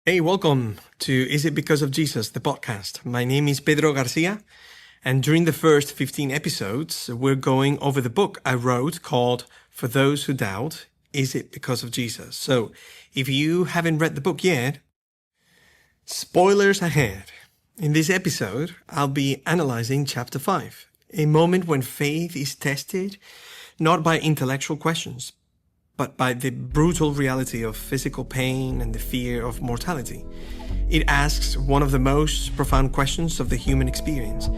Hey, welcome to Is It Because of Jesus, the podcast. My name is Pedro García, and during the first 15 episodes, we're going over the book I wrote called For Those Who Doubt, Is It Because of Jesus? So, if you haven't read the book yet, spoilers ahead. In this episode, I'll be analyzing chapter 5, a moment when faith is tested not by intellectual questions, but by the brutal reality of physical pain and the fear of mortality. It asks one of the most profound questions of the human experience.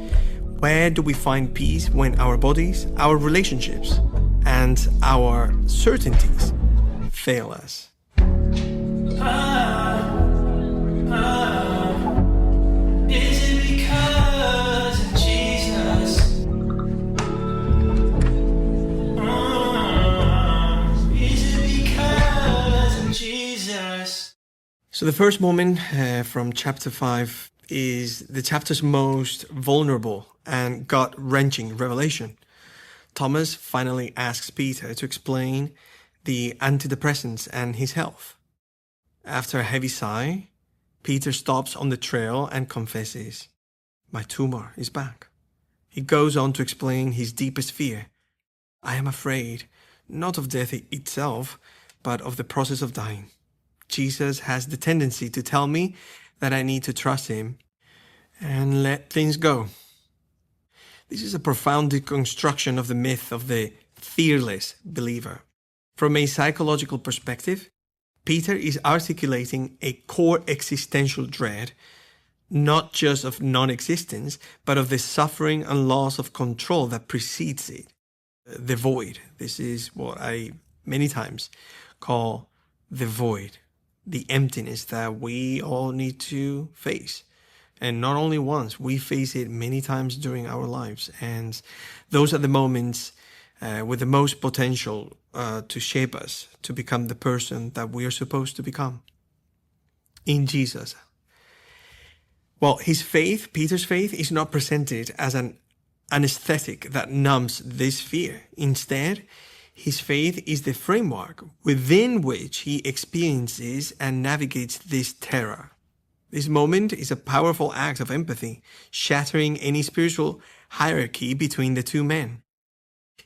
Where do we find peace when our bodies, our relationships, and our certainties fail us? Is it because of Jesus? So the first moment from chapter 5 is the chapter's most vulnerable and gut-wrenching revelation. Thomas finally asks Peter to explain the antidepressants and his health. After a heavy sigh, Peter stops on the trail and confesses, "My tumor is back." He goes on to explain his deepest fear. "I am afraid, not of death itself, but of the process of dying. Jesus has the tendency to tell me that I need to trust him and let things go." This is a profound deconstruction of the myth of the fearless believer. From a psychological perspective, Peter is articulating a core existential dread, not just of non-existence, but of the suffering and loss of control that precedes it. The void. This is what I many times call the void. The emptiness that we all need to face. And not only once, we face it many times during our lives. And those are the moments with the most potential to shape us, to become the person that we are supposed to become in Jesus. Well, his faith, Peter's faith, is not presented as an anesthetic that numbs this fear. Instead, his faith is the framework within which he experiences and navigates this terror. This moment is a powerful act of empathy, shattering any spiritual hierarchy between the two men.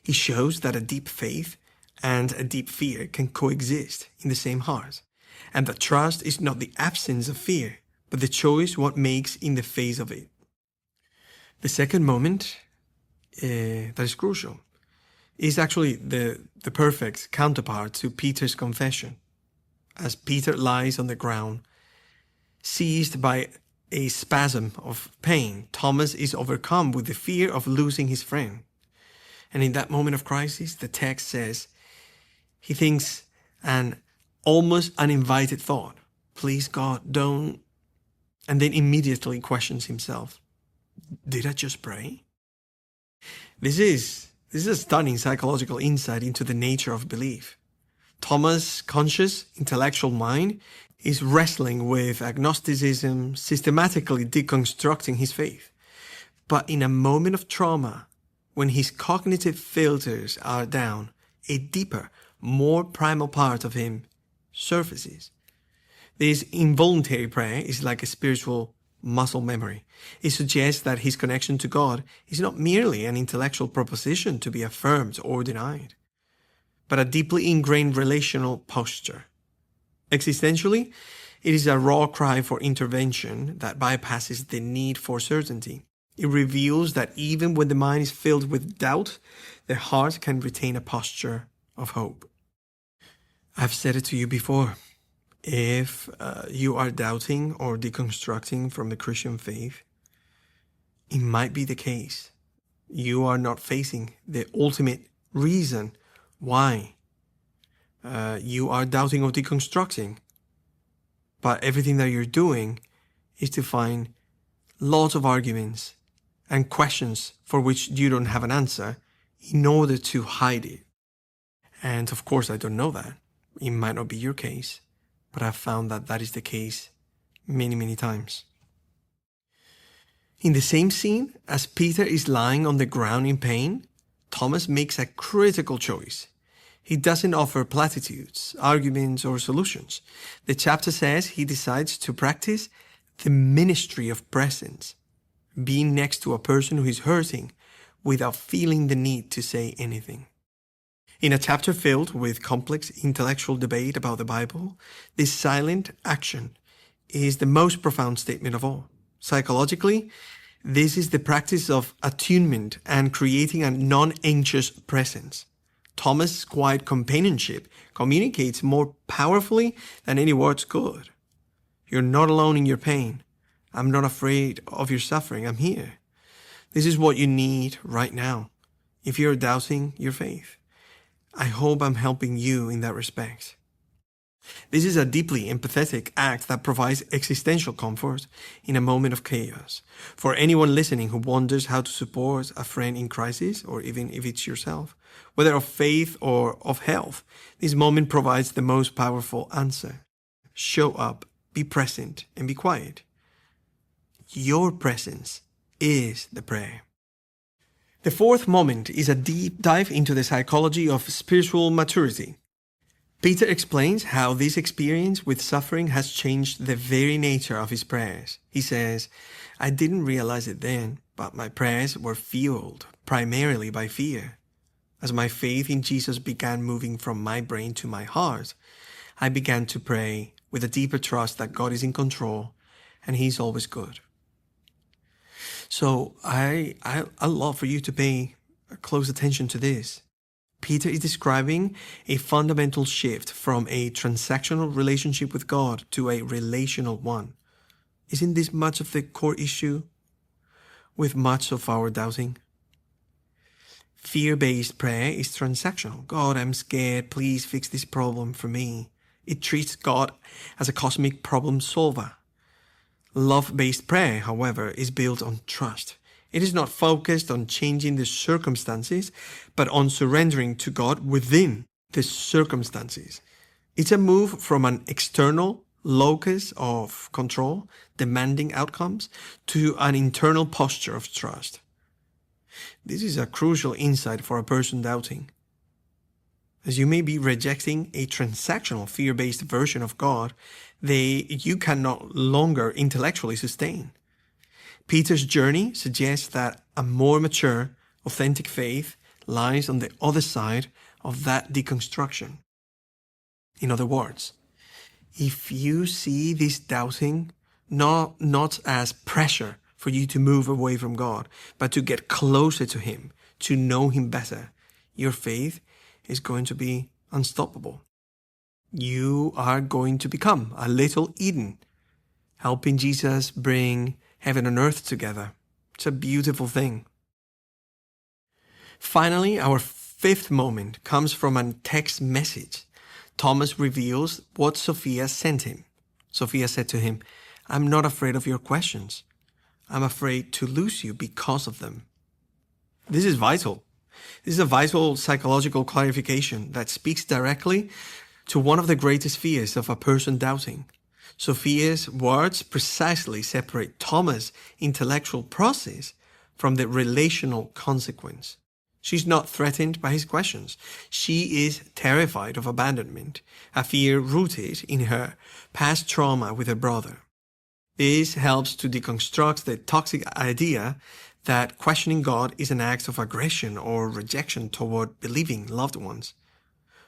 He shows that a deep faith and a deep fear can coexist in the same heart, and that trust is not the absence of fear, but the choice one makes in the face of it. The second moment that is crucial is actually the perfect counterpart to Peter's confession. As Peter lies on the ground, seized by a spasm of pain, Thomas is overcome with the fear of losing his friend. And in that moment of crisis, the text says, he thinks an almost uninvited thought, "Please God, don't," and then immediately questions himself, "Did I just pray?" This is a stunning psychological insight into the nature of belief. Thomas' conscious, intellectual mind is wrestling with agnosticism, systematically deconstructing his faith. But in a moment of trauma, when his cognitive filters are down, a deeper, more primal part of him surfaces. This involuntary prayer is like a spiritual muscle memory. It suggests that his connection to God is not merely an intellectual proposition to be affirmed or denied, but a deeply ingrained relational posture. Existentially, it is a raw cry for intervention that bypasses the need for certainty. It reveals that even when the mind is filled with doubt, the heart can retain a posture of hope. I've said it to you before. If you are doubting or deconstructing from the Christian faith, it might be the case you are not facing the ultimate reason why you are doubting or deconstructing. But everything that you're doing is to find lots of arguments and questions for which you don't have an answer in order to hide it. And of course, I don't know that. It might not be your case. But I've found that that is the case many, many times. In the same scene, as Peter is lying on the ground in pain, Thomas makes a critical choice. He doesn't offer platitudes, arguments, or solutions. The chapter says he decides to practice the ministry of presence, being next to a person who is hurting without feeling the need to say anything. In a chapter filled with complex intellectual debate about the Bible, this silent action is the most profound statement of all. Psychologically, this is the practice of attunement and creating a non-anxious presence. Thomas' quiet companionship communicates more powerfully than any words could. You're not alone in your pain. I'm not afraid of your suffering. I'm here. This is what you need right now. If you're doubting your faith, I hope I'm helping you in that respect. This is a deeply empathetic act that provides existential comfort in a moment of chaos. For anyone listening who wonders how to support a friend in crisis, or even if it's yourself, whether of faith or of health, this moment provides the most powerful answer. Show up, be present, and be quiet. Your presence is the prayer. The fourth moment is a deep dive into the psychology of spiritual maturity. Peter explains how this experience with suffering has changed the very nature of his prayers. He says, I didn't realize it then, but my prayers were fueled primarily by fear. As my faith in Jesus began moving from my brain to my heart, I began to pray with a deeper trust that God is in control and He's always good. So I love for you to pay close attention to this. Peter is describing a fundamental shift from a transactional relationship with God to a relational one. Isn't this much of the core issue with much of our doubting? Fear-based prayer is transactional. God, I'm scared. Please fix this problem for me. It treats God as a cosmic problem solver. Love-based prayer, however, is built on trust. It is not focused on changing the circumstances, but on surrendering to God within the circumstances. It's a move from an external locus of control, demanding outcomes, to an internal posture of trust. This is a crucial insight for a person doubting, as you may be rejecting a transactional fear-based version of God you can no longer intellectually sustain. Peter's journey suggests that a more mature, authentic faith lies on the other side of that deconstruction. In other words, if you see this doubting not as pressure for you to move away from God, but to get closer to Him, to know Him better, your faith is going to be unstoppable. You are going to become a little Eden, helping Jesus bring heaven and earth together. It's a beautiful thing. Finally, our fifth moment comes from a text message. Thomas reveals what Sofía sent him. Sofía said to him, I'm not afraid of your questions. I'm afraid to lose you because of them. This is vital. This is a vital psychological clarification that speaks directly to one of the greatest fears of a person doubting. Sophia's words precisely separate Thomas' intellectual process from the relational consequence. She's not threatened by his questions. She is terrified of abandonment, a fear rooted in her past trauma with her brother. This helps to deconstruct the toxic idea that questioning God is an act of aggression or rejection toward believing loved ones.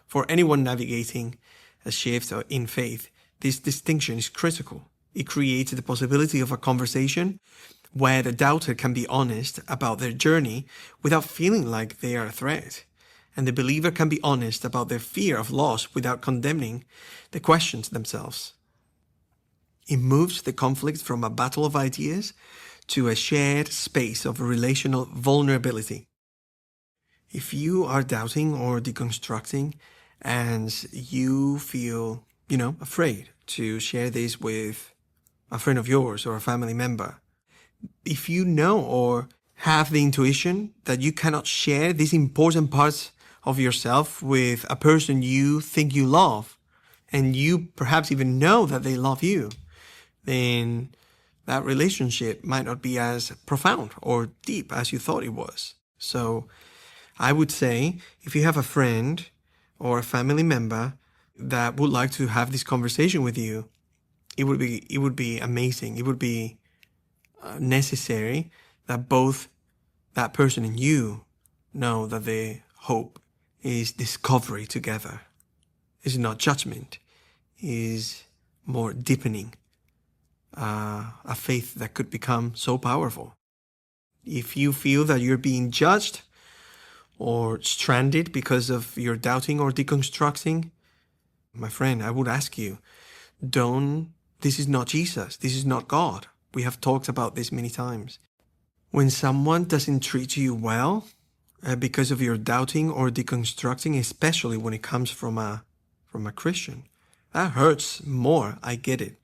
For anyone navigating a shift in faith, this distinction is critical. It creates the possibility of a conversation where the doubter can be honest about their journey without feeling like they are a threat, and the believer can be honest about their fear of loss without condemning the questions themselves. It moves the conflict from a battle of ideas to a shared space of relational vulnerability. If you are doubting or deconstructing and you feel, afraid to share this with a friend of yours or a family member, if you know or have the intuition that you cannot share these important parts of yourself with a person you think you love, and you perhaps even know that they love you, then that relationship might not be as profound or deep as you thought it was. So I would say, if you have a friend or a family member that would like to have this conversation with you, it would be amazing. It would be necessary that both that person and you know that the hope is discovery together. It's not judgment. Is more deepening. A faith that could become so powerful. If you feel that you're being judged or stranded because of your doubting or deconstructing, my friend, I would ask you, this is not Jesus. This is not God. We have talked about this many times. When someone doesn't treat you well because of your doubting or deconstructing, especially when it comes from a Christian, that hurts more. I get it.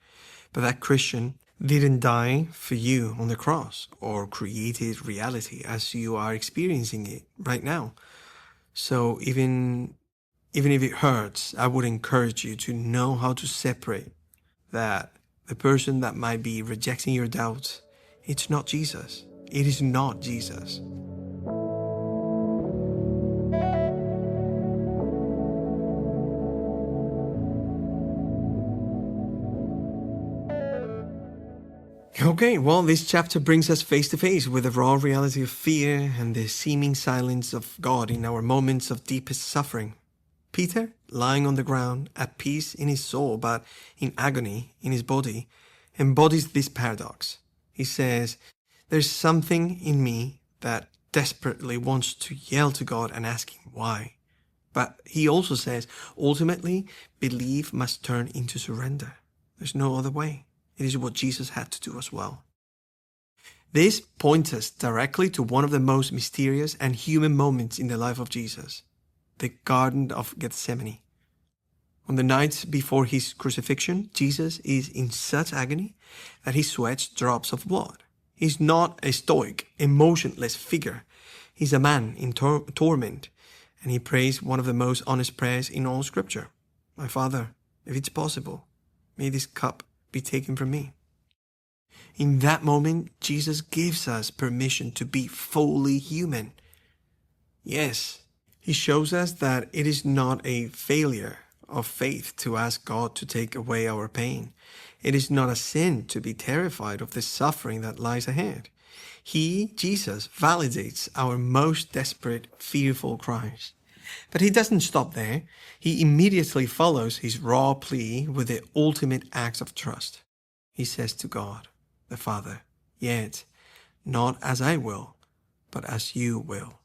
But that Christian didn't die for you on the cross or created reality as you are experiencing it right now. So even if it hurts, I would encourage you to know how to separate that the person that might be rejecting your doubts, it's not Jesus. It is not Jesus. Okay, well, this chapter brings us face to face with the raw reality of fear and the seeming silence of God in our moments of deepest suffering. Peter, lying on the ground, at peace in his soul but in agony in his body, embodies this paradox. He says, there's something in me that desperately wants to yell to God and ask him why. But he also says, ultimately, belief must turn into surrender. There's no other way. It is what Jesus had to do as well. This points us directly to one of the most mysterious and human moments in the life of Jesus, the Garden of Gethsemane. On the night before his crucifixion, Jesus is in such agony that he sweats drops of blood. He's not a stoic, emotionless figure. He's a man in torment, and he prays one of the most honest prayers in all Scripture. My Father, if it's possible, may this cup be taken from me. In that moment, Jesus gives us permission to be fully human. Yes, he shows us that it is not a failure of faith to ask God to take away our pain. It is not a sin to be terrified of the suffering that lies ahead. He, Jesus, validates our most desperate, fearful cries. But he doesn't stop there. He immediately follows his raw plea with the ultimate act of trust. He says to God, the Father, yet not as I will, but as you will.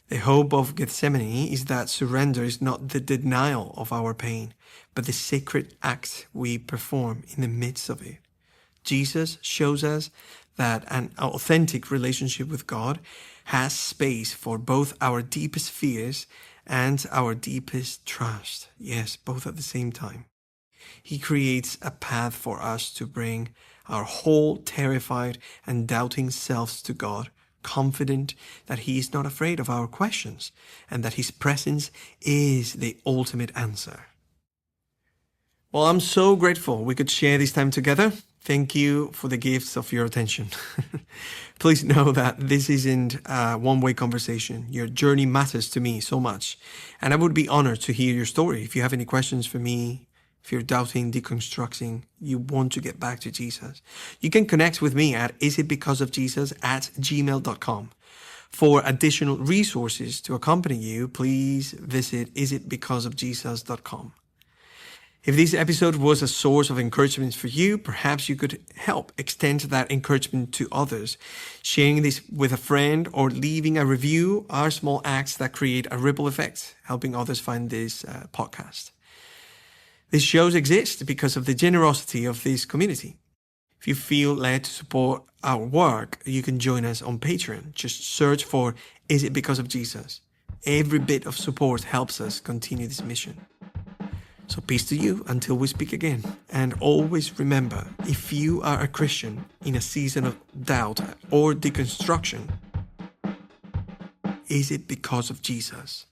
The hope of Gethsemane is that surrender is not the denial of our pain, but the sacred act we perform in the midst of it. Jesus shows us that an authentic relationship with God has space for both our deepest fears and our deepest trust. Yes, both at the same time. He creates a path for us to bring our whole terrified and doubting selves to God, confident that He is not afraid of our questions and that His presence is the ultimate answer. Well, I'm so grateful we could share this time together. Thank you for the gifts of your attention. Please know that this isn't a one-way conversation. Your journey matters to me so much. And I would be honored to hear your story. If you have any questions for me, if you're doubting, deconstructing, you want to get back to Jesus, you can connect with me at isitbecauseofjesus@gmail.com. For additional resources to accompany you, please visit isitbecauseofjesus.com. If this episode was a source of encouragement for you, perhaps you could help extend that encouragement to others. Sharing this with a friend or leaving a review are small acts that create a ripple effect, helping others find this podcast. These shows exist because of the generosity of this community. If you feel led to support our work, you can join us on Patreon. Just search for Is It Because of Jesus? Every bit of support helps us continue this mission. So peace to you until we speak again. And always remember, if you are a Christian in a season of doubt or deconstruction, is it because of Jesus?